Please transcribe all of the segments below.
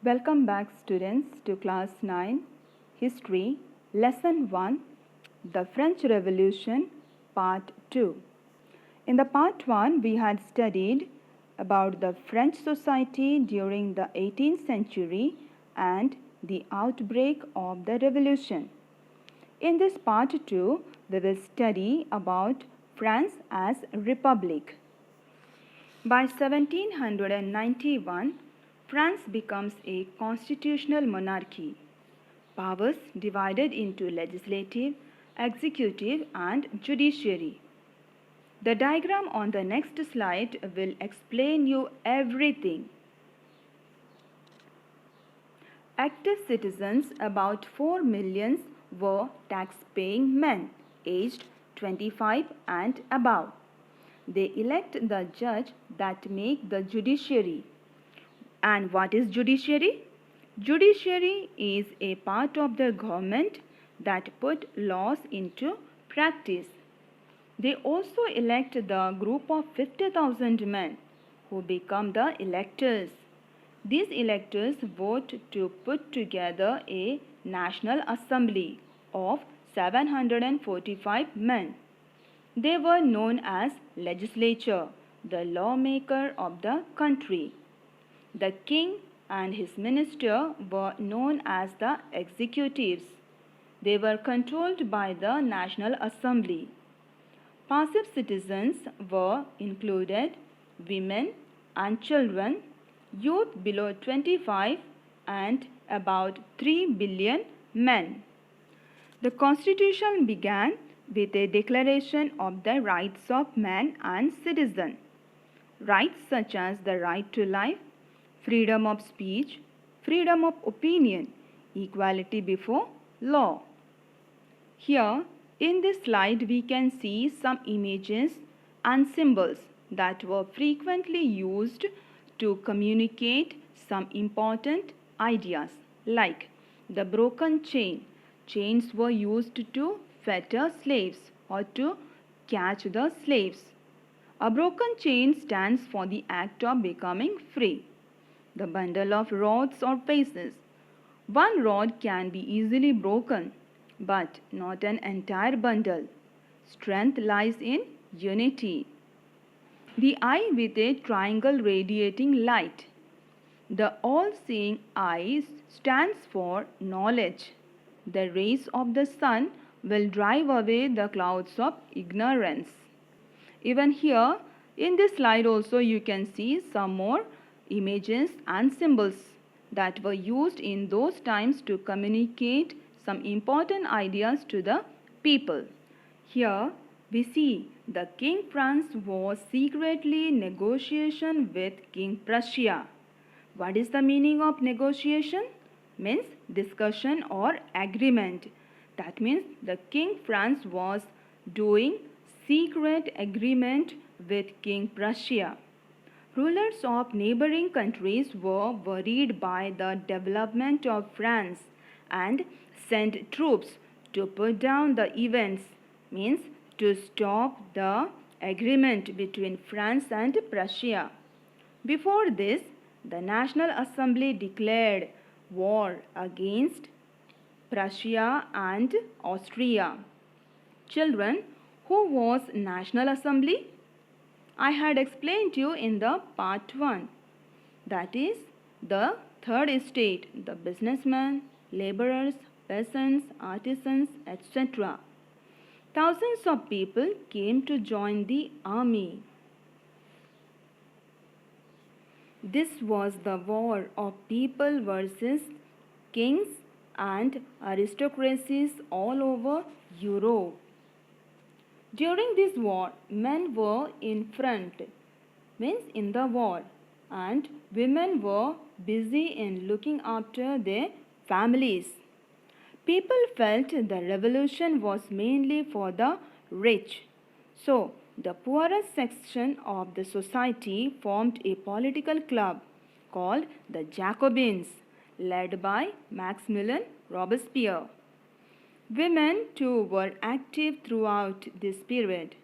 Welcome back students to class 9 History Lesson 1 The French Revolution Part 2. In the part 1 we had studied about the French society during the 18th century and the outbreak of the revolution. In this part 2 we will study about France as republic. By 1791 France becomes a constitutional monarchy. Powers divided into legislative, executive and judiciary. The diagram on the next slide will explain you everything. Active citizens, about 4 million, were tax-paying men aged 25 and above. They elect the judge that make the judiciary. And what is judiciary? Judiciary is a part of the government that put laws into practice. They also elect the group of 50,000 men who become the electors. These electors vote to put together a National Assembly of 745 men. They were known as legislature, the lawmaker of the country. The king and his minister were known as the executives. They were controlled by the National Assembly. Passive citizens were included women and children, youth below 25 and about 3 billion men. The constitution began with a declaration of the rights of man and citizen. Rights such as the right to life, freedom of speech, freedom of opinion, equality before law. Here in this slide we can see some images and symbols that were frequently used to communicate some important ideas, like the broken chain. Chains were used to fetter slaves or to catch the slaves. A broken chain stands for the act of becoming free. The bundle of rods or pieces. One rod can be easily broken, but not an entire bundle. Strength lies in unity. The eye with a triangle radiating light. The all-seeing eye stands for knowledge. The rays of the sun will drive away the clouds of ignorance. Even here in this slide also you can see some more images and symbols that were used in those times to communicate some important ideas to the people. Here we see the King France was secretly negotiation with King Prussia. What is the meaning of negotiation? Means discussion or agreement. That means the King France was doing secret agreement with King Prussia. Rulers of neighboring countries were worried by the development of France and sent troops to put down the events, means to stop the agreement between France and Prussia. Before this, the National Assembly declared war against Prussia and Austria. Children, who was National Assembly? I had explained to you in the part 1. That is the third estate, the businessmen, laborers, peasants, artisans, etc. Thousands of people came to join the army. This was the war of people versus kings and aristocracies all over Europe. During this war, men were in front, means in the war, and women were busy in looking after their families. People felt the revolution was mainly for the rich. So, the poorest section of the society formed a political club called the Jacobins, led by Maximilien Robespierre. Women too were active throughout this period.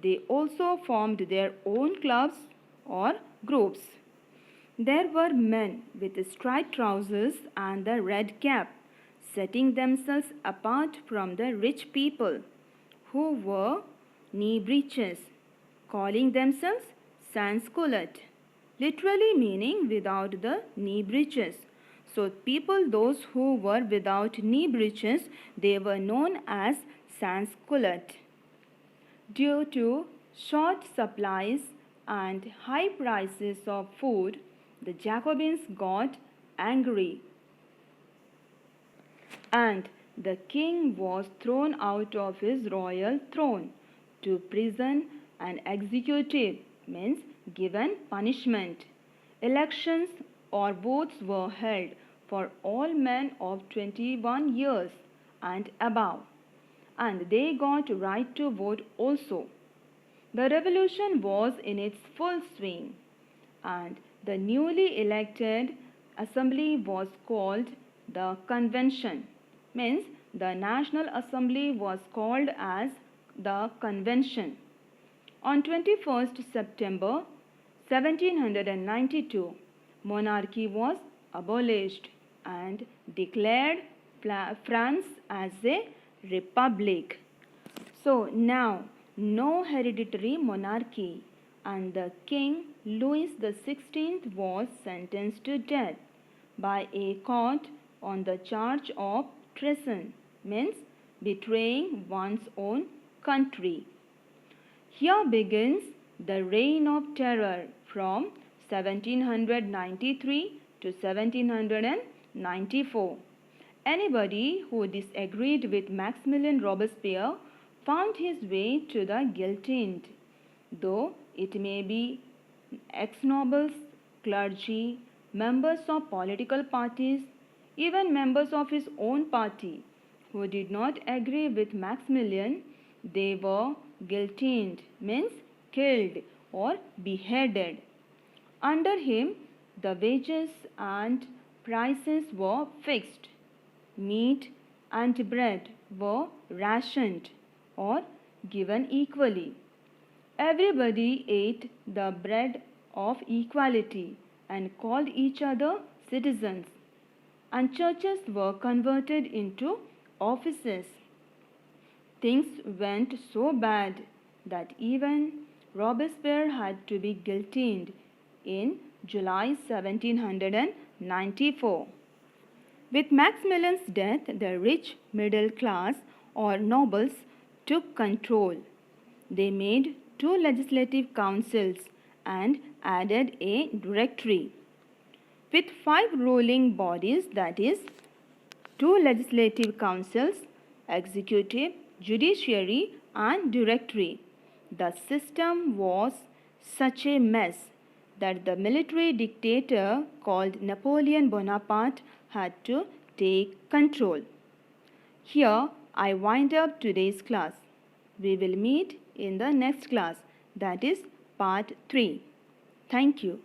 They also formed their own clubs or groups. There were men with striped trousers and the red cap, setting themselves apart from the rich people, who wore knee breeches, calling themselves sans-culottes, literally meaning without the knee breeches. So people, those who were without knee breeches, they were known as sans-culottes. Due to short supplies and high prices of food, the Jacobins got angry, and the king was thrown out of his royal throne to prison and executed, means given punishment. Elections or votes were held for all men of 21 years and above, and they got right to vote also. The revolution was in its full swing, and the newly elected assembly was called the convention. Means the National Assembly was called as the convention. On 21st September 1792, monarchy was abolished and declared France as a republic. So now no hereditary monarchy, and the king Louis XVI was sentenced to death by a court on the charge of treason, means betraying one's own country. Here begins the reign of terror from 1793 to 1794. Anybody who disagreed with Maximilien Robespierre found his way to the guillotine, though it may be ex-nobles, clergy, members of political parties, even members of his own party who did not agree with Maximilian, they were guillotined, means killed or beheaded. Under him, the wages and prices were fixed. Meat and bread were rationed or given equally. Everybody ate the bread of equality and called each other citizens, and churches were converted into offices. Things went so bad that even Robespierre had to be guillotined in July 1794. With Maximilian's death, the rich middle class or nobles took control. They made 2 legislative councils and added a directory. With 5 ruling bodies, that is, 2 legislative councils, executive, judiciary, and directory, the system was such a mess that the military dictator called Napoleon Bonaparte had to take control. Here I wind up today's class. We will meet in the next class, that is part 3. Thank you.